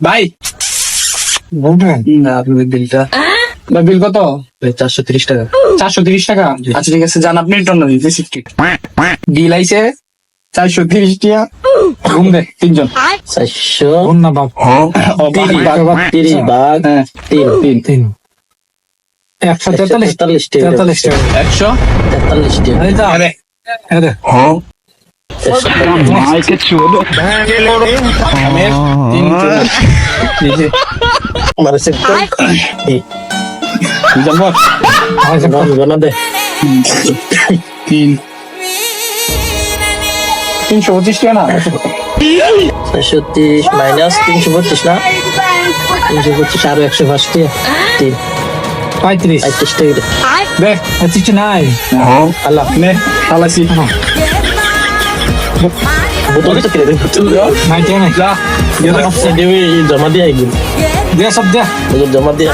ভাই না আপনাদের বিলটা বিল কত? 430 টাকা। 430 টাকা? আচ্ছা ঠিক আছে, যান আপনি রিটার্ন দিতে সিফটি বিল আইছে 430 টাকা। ঘুম দে তিনজন 400 ঘুম না বাপ 30 ভাগ হ্যাঁ 3 তিন 143 টাকা 43 টাকা 43 টাকা আরে যা আরে আরে মারে সে গনা দে 325 টাকা না 430 মাইনাস 325 না 325 আরো 105 টাকা 3 35 35 টাকা দে কিছু নাই আল্লাহ নে আলাসি বোতল তো কিনে নাই নাই যা দেবে জমা দিয়ে আইবি দে সব দে জমা দিয়ে